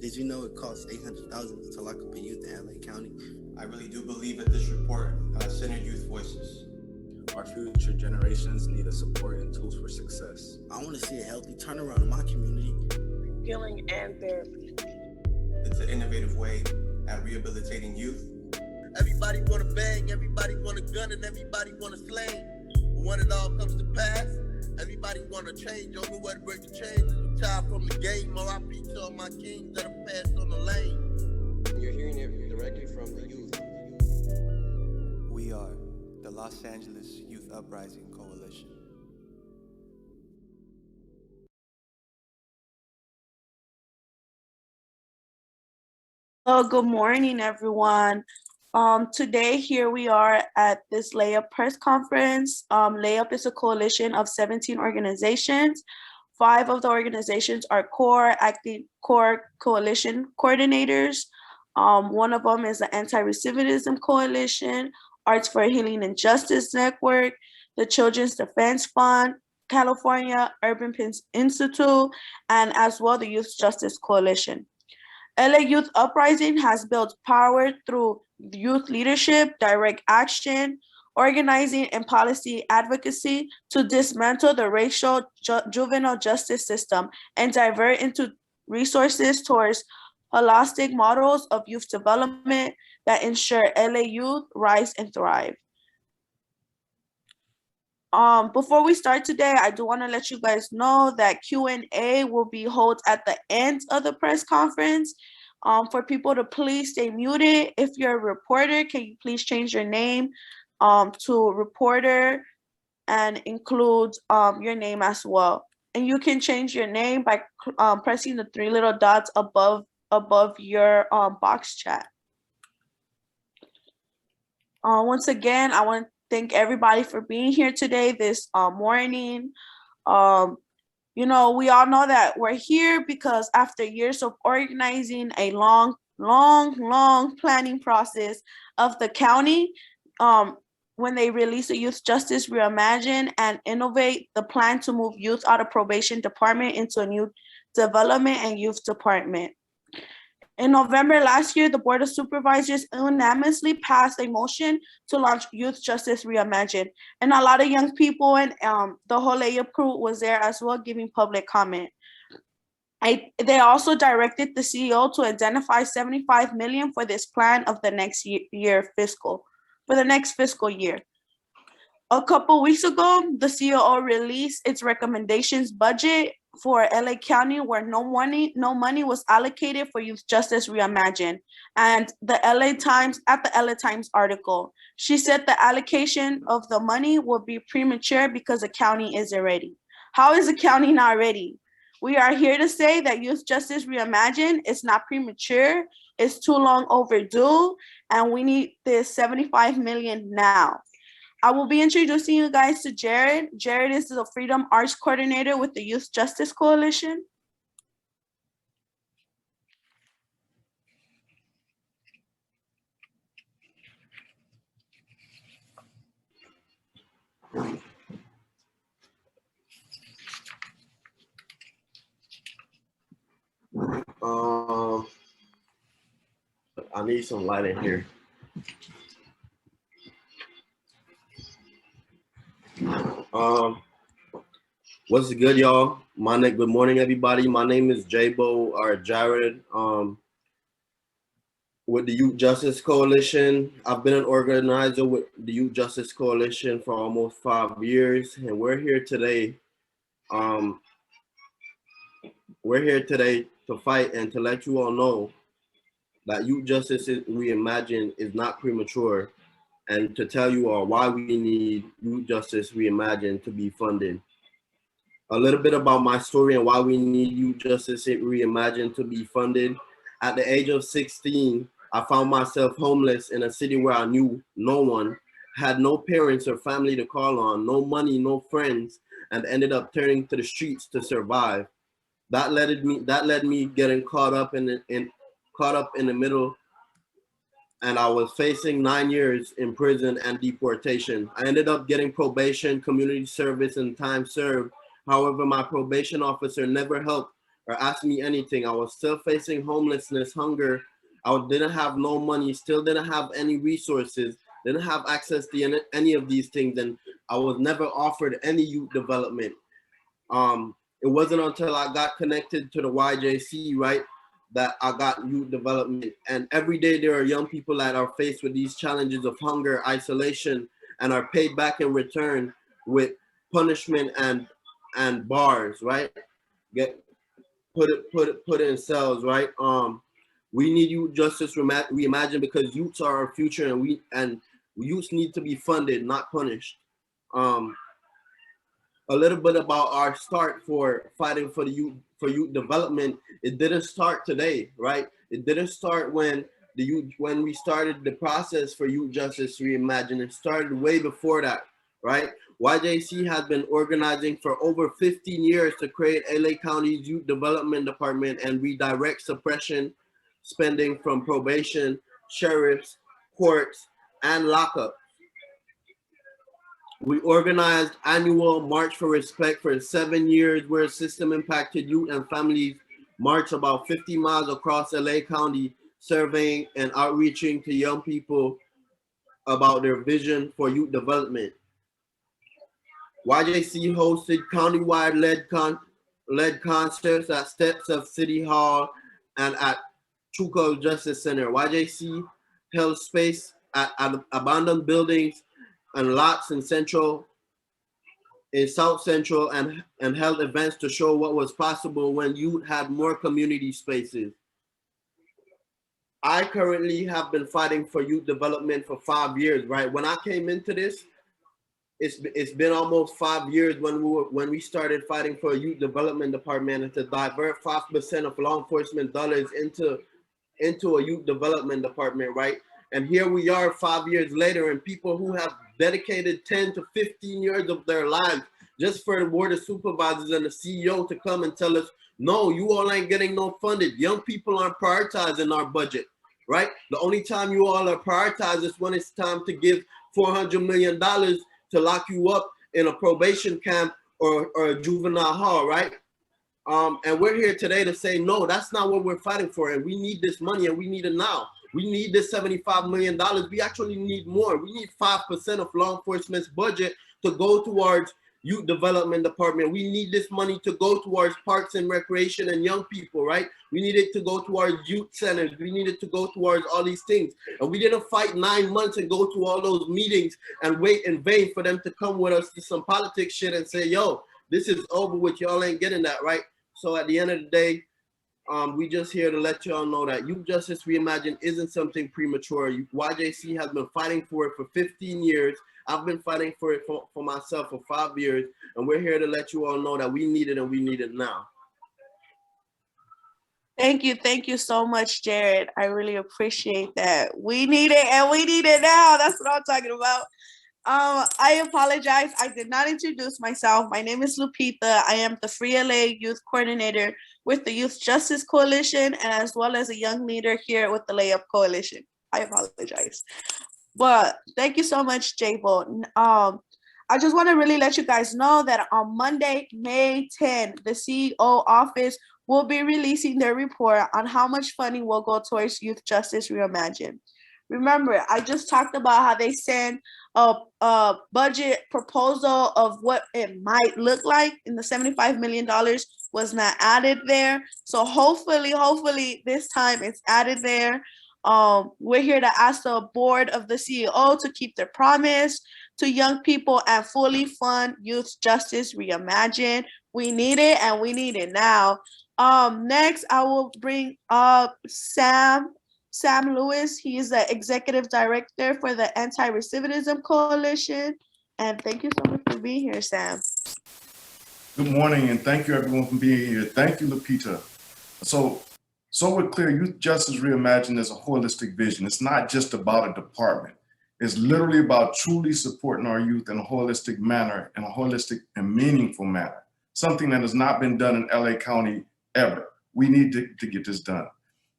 Did you know it costs $800,000 to lock up a youth in LA County? I really do believe that this report centered youth voices. Our future generations need the support and tools for success. I want to see a healthy turnaround in my community. Healing and therapy. It's an innovative way at rehabilitating youth. Everybody want to bang, everybody want a gun, and everybody want to slang. But when it all comes to pass, everybody want to change. Only way to break the chains is a child from the game. R.I.P. to all my kings that have passed on the lane. You're hearing it directly from the youth. We are the Los Angeles Youth Uprising Coalition. Hello, good morning, everyone. Today, here we are at this LAYUP press conference. LAYUP is a coalition of 17 organizations. 5 of the organizations are acting core coalition coordinators. One of them is the Anti-Recidivism Coalition, Arts for Healing and Justice Network, the Children's Defense Fund, California Urban Peace Institute, and as well the Youth Justice Coalition. LA Youth Uprising has built power through youth leadership, direct action, organizing, and policy advocacy to dismantle the racial juvenile justice system and divert into resources towards holistic models of youth development that ensure LA youth rise and thrive. Before we start today, I do want to let you guys know that Q&A will be held at the end of the press conference. For people to please stay muted. If you're a reporter, can you please change your name to reporter and include your name as well. And you can change your name by pressing the 3 little dots above your box chat. Once again, I want to thank everybody for being here today, this morning. You know, we all know that we're here because after years of organizing a long planning process of the county, when they release a Youth Justice Reimagined and innovate the plan to move youth out of probation department into a new development and youth department. In November last year, the Board of Supervisors unanimously passed a motion to launch Youth Justice Reimagined. And a lot of young people and the whole LAYUP crew was there as well, giving public comment. They also directed the CEO to identify $75 million for this plan of the next for the next fiscal year. A couple weeks ago, the CEO released its recommendations budget for LA County, where no money was allocated for Youth Justice Reimagined. And the LA Times article, she said the allocation of the money will be premature because the county isn't ready. How is the county not ready? We are here to say that Youth Justice Reimagined is not premature, it's too long overdue, and we need this $75 million now. I will be introducing you guys to Jared. Jared is the Freedom Arts Coordinator with the Youth Justice Coalition. I need some light in here. What's good, y'all? Good morning, everybody. My name is Jaybo or Jared. With the Youth Justice Coalition, I've been an organizer with the Youth Justice Coalition for almost 5 years, and we're here today. We're here today to fight and to let you all know that Youth Justice Reimagined is not premature, and to tell you all why we need Youth Justice Reimagined to be funded. A little bit about my story and why we need Youth Justice Reimagined to be funded. At the age of 16, I found myself homeless in a city where I knew no one, had no parents or family to call on, no money, no friends, and ended up turning to the streets to survive. That led me getting caught up in the middle, and I was facing 9 years in prison and deportation. I ended up getting probation, community service, and time served. However, my probation officer never helped or ask me anything. I was still facing homelessness, hunger. I didn't have no money, still didn't have any resources, didn't have access to any of these things, and I was never offered any youth development. It wasn't until I got connected to the YJC, right, that I got youth development. And every day there are young people that are faced with these challenges of hunger, isolation, and are paid back in return with punishment and bars, right? Get put in cells, right? We need youth justice reimagined because youths are our future, and youths need to be funded, not punished. A little bit about our start for fighting for youth development. It didn't start today, right? It didn't start when we started the process for Youth Justice Reimagined. It started way before that, right? YJC has been organizing for over 15 years to create LA County's Youth Development Department and redirect suppression spending from probation, sheriffs, courts, and lockup. We organized annual March for Respect for 7 years, where system impacted youth and families march about 50 miles across LA County, surveying and outreaching to young people about their vision for youth development. YJC hosted countywide led concerts at steps of City Hall and at Chuco Justice Center. YJC held space at abandoned buildings and lots in South Central and held events to show what was possible when youth had more community spaces. I currently have been fighting for youth development for 5 years, right? When I came into this, it's been almost 5 years when we started fighting for a youth development department and to divert 5% of law enforcement dollars into a youth development department, right? And here we are 5 years later, and people who have dedicated 10 to 15 years of their lives just for the board of supervisors and the CEO to come and tell us, no, you all ain't getting no funded. Young people aren't prioritized in our budget, right? The only time you all are prioritized is when it's time to give $400 million to lock you up in a probation camp or a juvenile hall, right? And we're here today to say, no, that's not what we're fighting for. And we need this money, and we need it now. We need this $75 million. We actually need more. We need 5% of law enforcement's budget to go towards youth development department. We need this money to go towards parks and recreation and young people, right? We need it to go towards youth centers. We need it to go towards all these things. And we didn't fight 9 months and go to all those meetings and wait in vain for them to come with us to some politics shit and say, yo, this is over with, y'all ain't getting that, right? So at the end of the day, we just here to let y'all know that Youth Justice Reimagined isn't something premature. YJC has been fighting for it for 15 years. I've been fighting for it for myself for 5 years, and we're here to let you all know that we need it, and we need it now. Thank you so much, Jared. I really appreciate that. We need it, and we need it now. That's what I'm talking about. I apologize. I did not introduce myself. My name is Lupita. I am the Free LA Youth Coordinator with the Youth Justice Coalition, and as well as a young leader here with the LAYUP Coalition. I apologize. But thank you so much, Jaybo. I just want to really let you guys know that on Monday, May 10, the CEO office will be releasing their report on how much funding will go towards Youth Justice Reimagined. Remember, I just talked about how they send a budget proposal of what it might look like, and the $75 million was not added there. So hopefully this time it's added there. We're here to ask the board of the CEO to keep their promise to young people and fully fund Youth Justice Reimagined. We need it, and we need it now. Next, I will bring up Sam Lewis. He is the Executive Director for the Anti-Recidivism Coalition. And thank you so much for being here, Sam. Good morning, and thank you everyone for being here. Thank you, Lupita. So we're clear, Youth Justice Reimagined is a holistic vision. It's not just about a department. It's literally about truly supporting our youth in a holistic manner, in a holistic and meaningful manner. Something that has not been done in LA County ever. We need to get this done.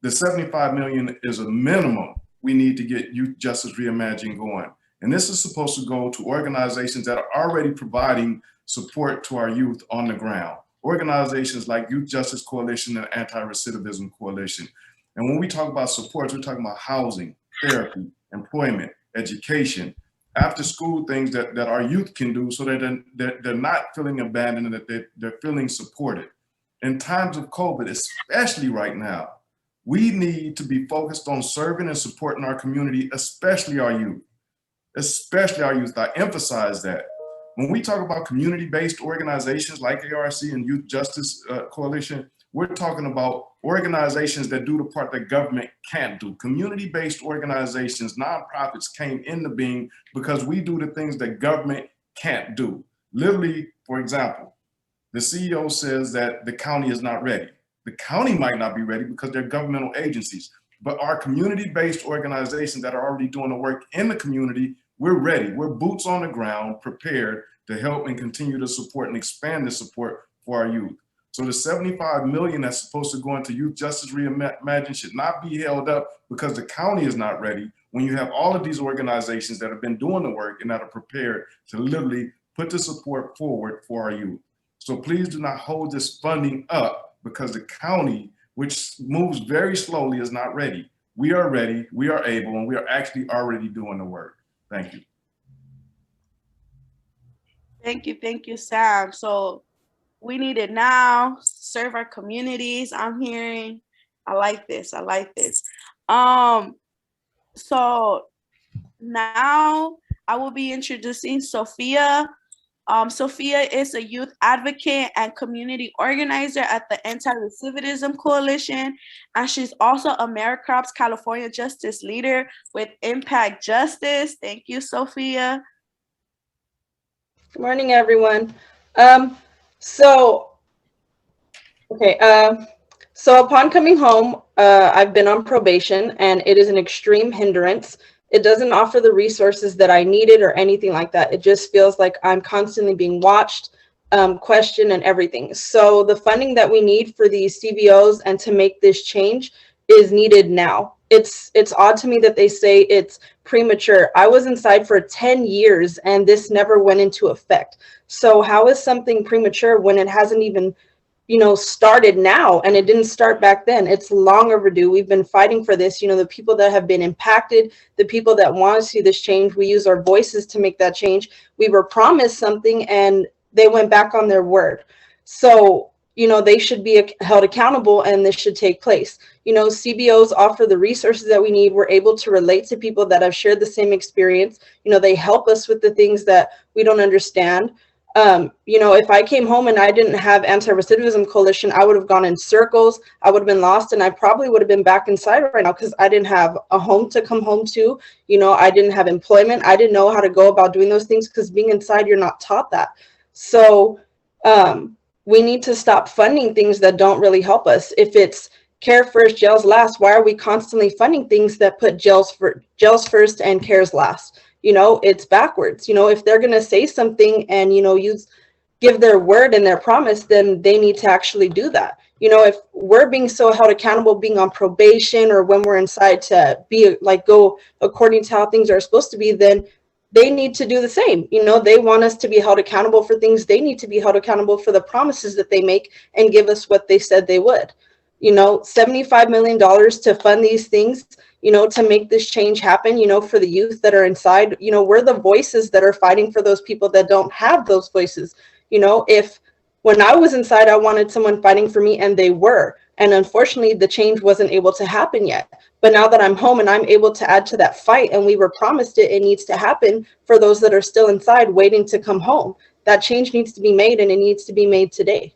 The $75 million is a minimum we need to get Youth Justice Reimagined going. And this is supposed to go to organizations that are already providing support to our youth on the ground. organizations like Youth Justice Coalition and Anti-Recidivism Coalition. And when we talk about supports, we're talking about housing, therapy, employment, education, after school things that our youth can do so that they're not feeling abandoned and that they're feeling supported. In times of COVID, especially right now, we need to be focused on serving and supporting our community, especially our youth. Especially our youth. I emphasize that. When we talk about community-based organizations like ARC and Youth Justice Coalition, we're talking about organizations that do the part that government can't do. Community-based organizations, nonprofits came into being because we do the things that government can't do. Literally, for example, the CEO says that the county is not ready. The county might not be ready because they're governmental agencies, but our community-based organizations that are already doing the work in the community, we're ready. We're boots on the ground, prepared to help and continue to support and expand the support for our youth. So the $75 million that's supposed to go into Youth Justice Reimagined should not be held up because the county is not ready when you have all of these organizations that have been doing the work and that are prepared to literally put the support forward for our youth. So please do not hold this funding up because the county, which moves very slowly, is not ready. We are ready, we are able, and we are actually already doing the work. Thank you. Thank you, Sam. So we need it now, serve our communities. I'm hearing, I like this. So now I will be introducing Sophia. Sophia is a youth advocate and community organizer at the Anti-Recidivism Coalition, and she's also AmeriCorps California Justice Leader with Impact Justice. Thank you, Sophia. Good morning, everyone. So upon coming home, I've been on probation, and it is an extreme hindrance. It doesn't offer the resources that I needed or anything like that. It just feels like I'm constantly being watched, questioned, and everything. So the funding that we need for these CBOs and to make this change is needed now. It's odd to me that they say it's premature. I was inside for 10 years and this never went into effect. So how is something premature when it hasn't even, started now, and it didn't start back then? It's long overdue. We've been fighting for this. The people that have been impacted, the people that want to see this change, we use our voices to make that change. We were promised something and they went back on their word. So, they should be held accountable and this should take place. CBOs offer the resources that we need. We're able to relate to people that have shared the same experience. They help us with the things that we don't understand. If I came home and I didn't have Anti-Recidivism Coalition, I would have gone in circles. I would have been lost, and I probably would have been back inside right now because I didn't have a home to come home to. I didn't have employment. I didn't know how to go about doing those things because being inside, you're not taught that. So we need to stop funding things that don't really help us. If it's care first, jails last, why are we constantly funding things that put jails first and cares last? It's backwards. If they're going to say something and, give their word and their promise, then they need to actually do that. If we're being so held accountable, being on probation, or when we're inside to be go according to how things are supposed to be, then they need to do the same. They want us to be held accountable for things. They need to be held accountable for the promises that they make and give us what they said they would. $75 million to fund these things, to make this change happen, for the youth that are inside. We're the voices that are fighting for those people that don't have those voices. If when I was inside, I wanted someone fighting for me, and they were. And unfortunately, the change wasn't able to happen yet. But now that I'm home and I'm able to add to that fight, and we were promised it needs to happen for those that are still inside waiting to come home. That change needs to be made, and it needs to be made today.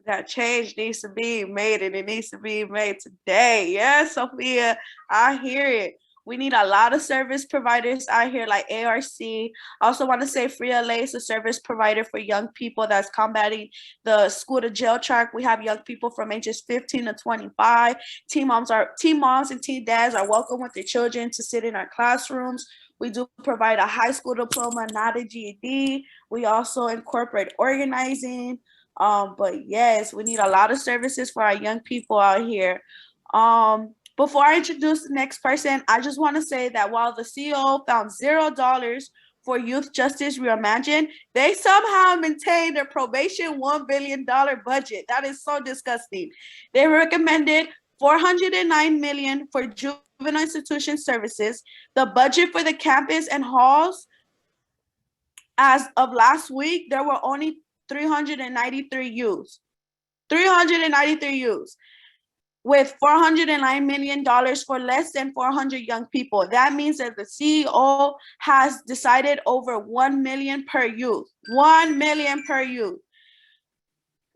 That change needs to be made, and it needs to be made today. Yes, Sophia, I hear it. We need a lot of service providers out here like ARC. I also want to say Free LA is a service provider for young people that's combating the school to jail track. We have young people from ages 15 to 25. Teen moms and teen dads are welcome with their children to sit in our classrooms. We do provide a high school diploma, not a GED. We also incorporate organizing. But yes, we need a lot of services for our young people out here. Before I introduce the next person, I just want to say that while the CEO found $0 for Youth Justice Reimagined, they somehow maintained their probation $1 billion budget. That is so disgusting. They recommended $409 million for juvenile institution services. The budget for the campus and halls, as of last week, there were only 393 youths. 393 youths. With $409 million for less than 400 young people. That means that the CEO has decided over 1 million per youth, 1 million per youth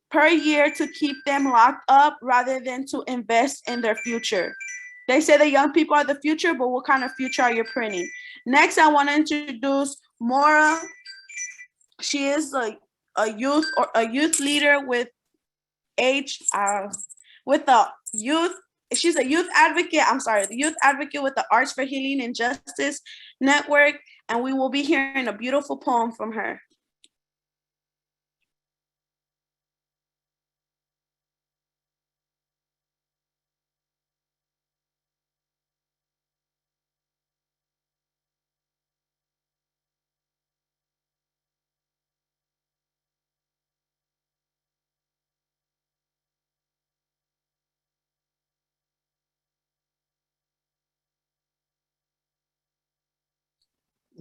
per year to keep them locked up rather than to invest in their future. They say the young people are the future, but what kind of future are you printing? Next, I want to introduce Mora. She is a youth leader with she's a youth advocate, the youth advocate with the Arts for Healing and Justice Network, and we will be hearing a beautiful poem from her.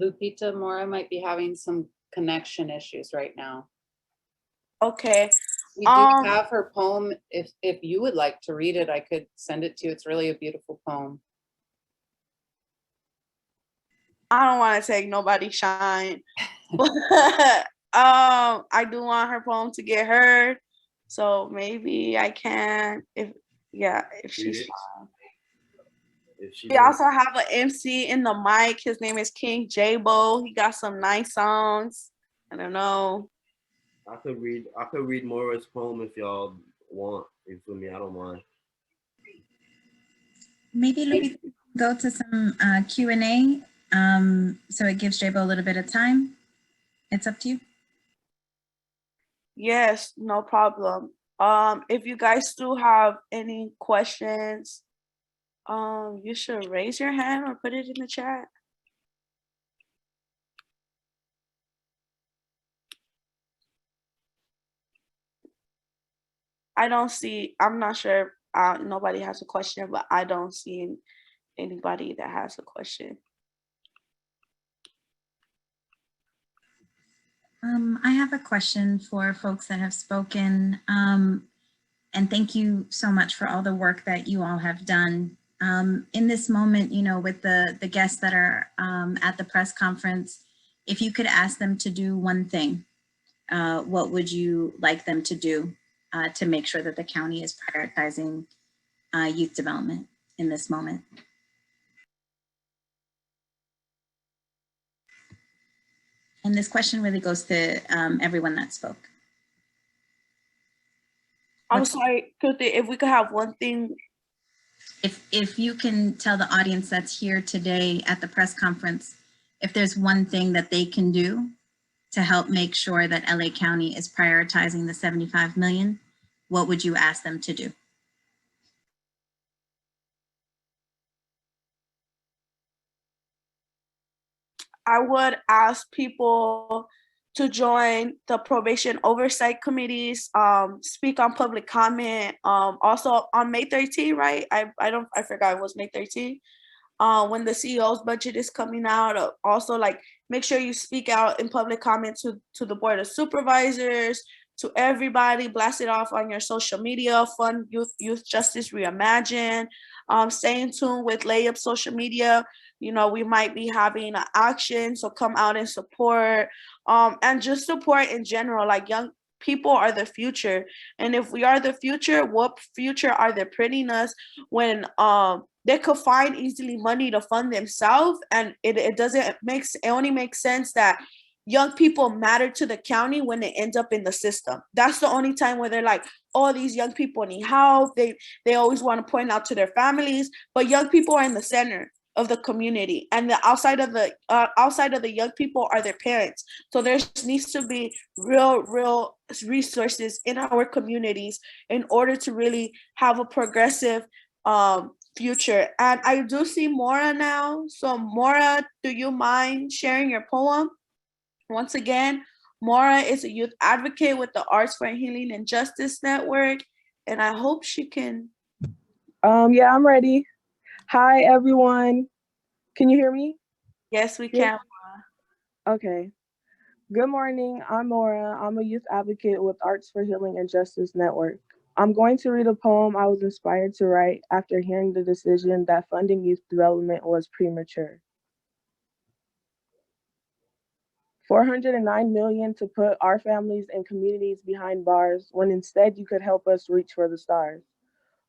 Lupita, Mora might be having some connection issues right now. Okay. We do have her poem. If you would like to read it, I could send it to you. It's really a beautiful poem. I don't want to take nobody's shine. But I do want her poem to get heard. So maybe I can, if she's fine. We also have an MC in the mic. His name is King Jaybo. He got some nice songs. I don't know. I could read Mora's poem if y'all want. You feel me? I don't mind. Maybe we go to some Q&A, so it gives Jaybo a little bit of time. It's up to you. Yes, no problem. If you guys do have any questions, you should raise your hand or put it in the chat. I'm not sure, nobody has a question, but I don't see anybody that has a question. I have a question for folks that have spoken, and thank you so much for all the work that you all have done. In this moment, you know, with the guests that are at the press conference, if you could ask them to do one thing, what would you like them to do to make sure that the county is prioritizing youth development in this moment? And this question really goes to everyone that spoke. I'm sorry, Kirti, if we could have one thing. If you can tell the audience that's here today at the press conference, if there's one thing that they can do to help make sure that LA County is prioritizing the 75 million, what would you ask them to do? I would ask people to join the probation oversight committees, speak on public comment. Also on May 13th, right? I forgot it was May 13th. When the CEO's budget is coming out, also like make sure you speak out in public comment to the board of supervisors, to everybody, blast it off on your social media, fund Youth Justice Reimagined. Stay in tune with LAYUP social media. You know, we might be having an action, so come out and support, and just support in general. Like, young people are the future, and if we are the future, what future are they printing us when they could find easily money to fund themselves? And it only makes sense that young people matter to the county when they end up in the system. That's the only time where they're like, oh, these young people need help. They always want to point out to their families, but young people are in the center of the community, and the outside of the young people are their parents. So there needs to be real resources in our communities in order to really have a progressive future. And I do see Mora now. So Mora, do you mind sharing your poem? Once again, Mora is a youth advocate with the Arts for Healing and Justice Network, and I hope she can. Yeah, I'm ready. Hi, everyone. Can you hear me? Yes, we can. Okay. Good morning. I'm Mora. I'm a youth advocate with Arts for Healing and Justice Network. I'm going to read a poem I was inspired to write after hearing the decision that funding youth development was premature. 409 million to put our families and communities behind bars when instead you could help us reach for the stars.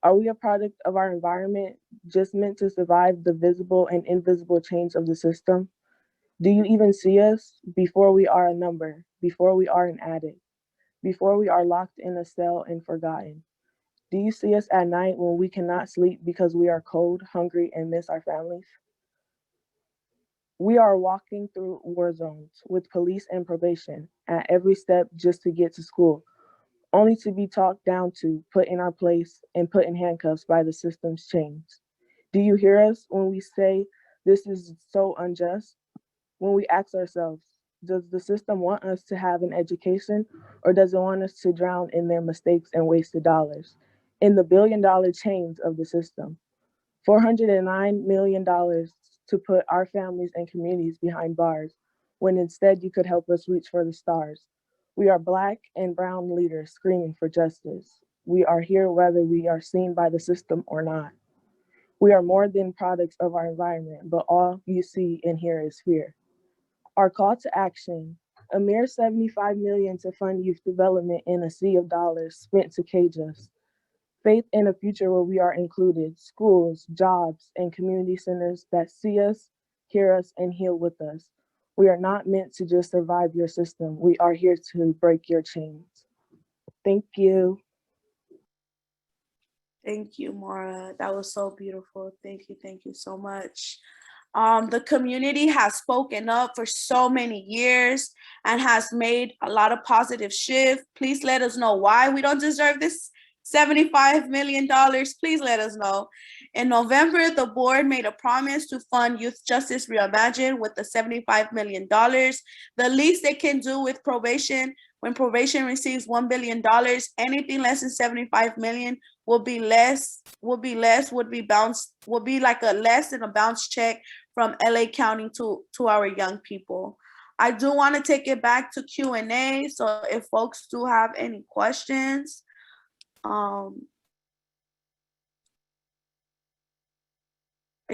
Are we a product of our environment, just meant to survive the visible and invisible change of the system? Do you even see us before we are a number, before we are an addict, before we are locked in a cell and forgotten? Do you see us at night when we cannot sleep because we are cold, hungry, and miss our families? We are walking through war zones with police and probation at every step just to get to school, only to be talked down to, put in our place, and put in handcuffs by the system's chains. Do you hear us when we say this is so unjust? When we ask ourselves, does the system want us to have an education, or does it want us to drown in their mistakes and wasted dollars, in the billion-dollar chains of the system? $409 million to put our families and communities behind bars, when instead you could help us reach for the stars. We are Black and brown leaders screaming for justice. We are here whether we are seen by the system or not. We are more than products of our environment, but all you see and hear is fear. Our call to action, a mere 75 million to fund youth development in a sea of dollars spent to cage us. Faith in a future where we are included, schools, jobs, and community centers that see us, hear us, and heal with us. We are not meant to just survive your system. We are here to break your chains. Thank you. Thank you, Mora. That was so beautiful. Thank you so much. The community has spoken up for so many years and has made a lot of positive shift. Please let us know why we don't deserve this $75 million. Please let us know. In November, the board made a promise to fund Youth Justice Reimagined with the $75 million. The least they can do with probation, when probation receives $1 billion, anything less than 75 million will be like a less than a bounce check from LA County to our young people. I do want to take it back to Q&A. So if folks do have any questions, I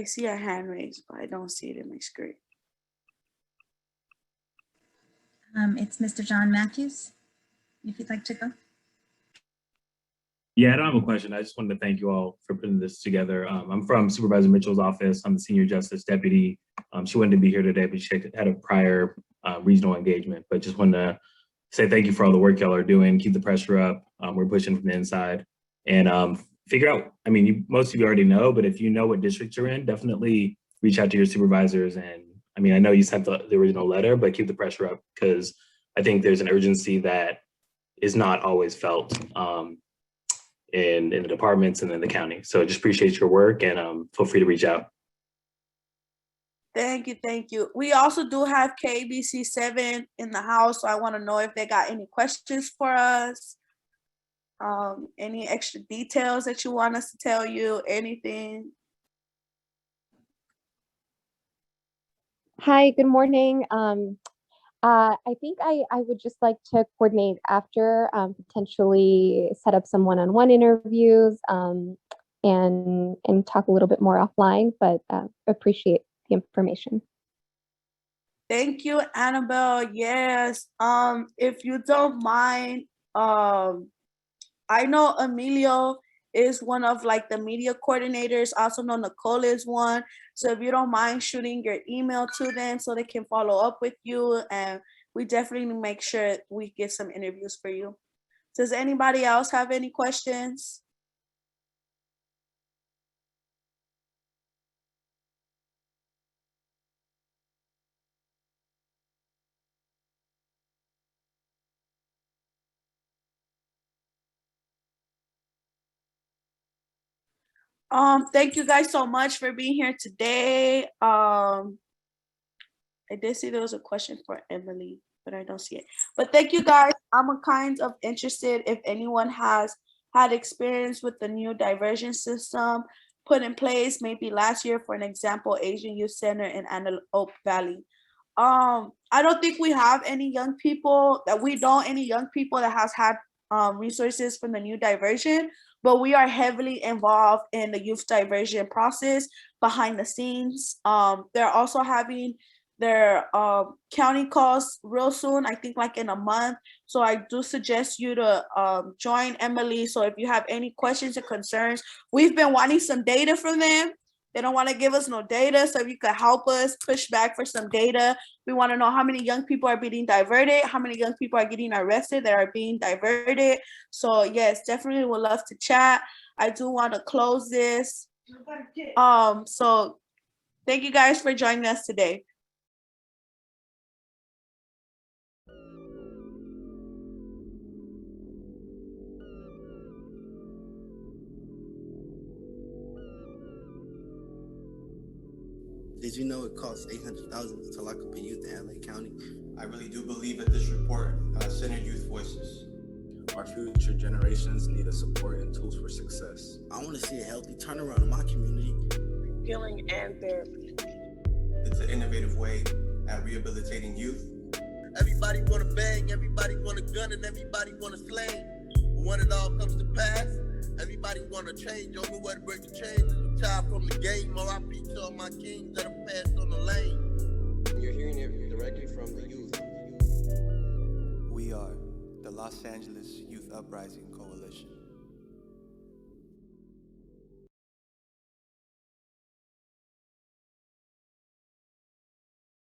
see a hand raised, but I don't see it in my screen. It's Mr. John Mathews, if you'd like to go. Yeah, I don't have a question. I just wanted to thank you all for putting this together. I'm from Supervisor Mitchell's office. I'm the Senior Justice Deputy. She wanted to be here today, but she had a prior regional engagement. But just wanted to say thank you for all the work y'all are doing. Keep the pressure up. We're pushing from the inside. And figure out, I mean, most of you already know, but if you know what district you're in, definitely reach out to your supervisors. And I mean, I know you sent the original letter, but keep the pressure up because I think there's an urgency that is not always felt in the departments and in the county. So just appreciate your work and feel free to reach out. Thank you. We also do have KBC 7 in the house, so I want to know if they got any questions for us. Any extra details that you want us to tell you, anything? Hi, good morning. I think I would just like to coordinate after, potentially set up some one-on-one interviews and talk a little bit more offline, but appreciate the information. Thank you, Annabelle. Yes. If you don't mind, I know Emilio is one of like the media coordinators. I also know Nicole is one. So if you don't mind shooting your email to them so they can follow up with you, and we definitely make sure we get some interviews for you. Does anybody else have any questions? Thank you guys so much for being here today. I did see there was a question for Emily. but I don't see it. But thank you guys. I'm kind of interested if anyone has had experience with the new diversion system put in place maybe last year, for an example, Asian Youth Center in Antelope Valley. I don't think we have any young people that has had resources from the new diversion, but we are heavily involved in the youth diversion process behind the scenes. They're also having their county calls real soon, I think like in a month. So I do suggest you to join Emily. So if you have any questions or concerns, we've been wanting some data from them. They don't want to give us no data. So if you could help us push back for some data. We want to know how many young people are being diverted, how many young people are getting arrested that are being diverted. So yes, definitely would love to chat. I do want to close this. So thank you guys for joining us today. Did you know it costs $800,000 to lock up a youth in LA County? I really do believe that this report centered youth voices. Our future generations need the support and tools for success. I want to see a healthy turnaround in my community. Healing and therapy. It's an innovative way at rehabilitating youth. Everybody wanna bang, everybody want a gun, and everybody wanna slang. But when it all comes to pass, everybody wanna change. Only way to break the chains is a child from the game. R.I.P. to all my kings that have passed on the lane. You're hearing it directly from the youth. We are the Los Angeles Youth Uprising Coalition.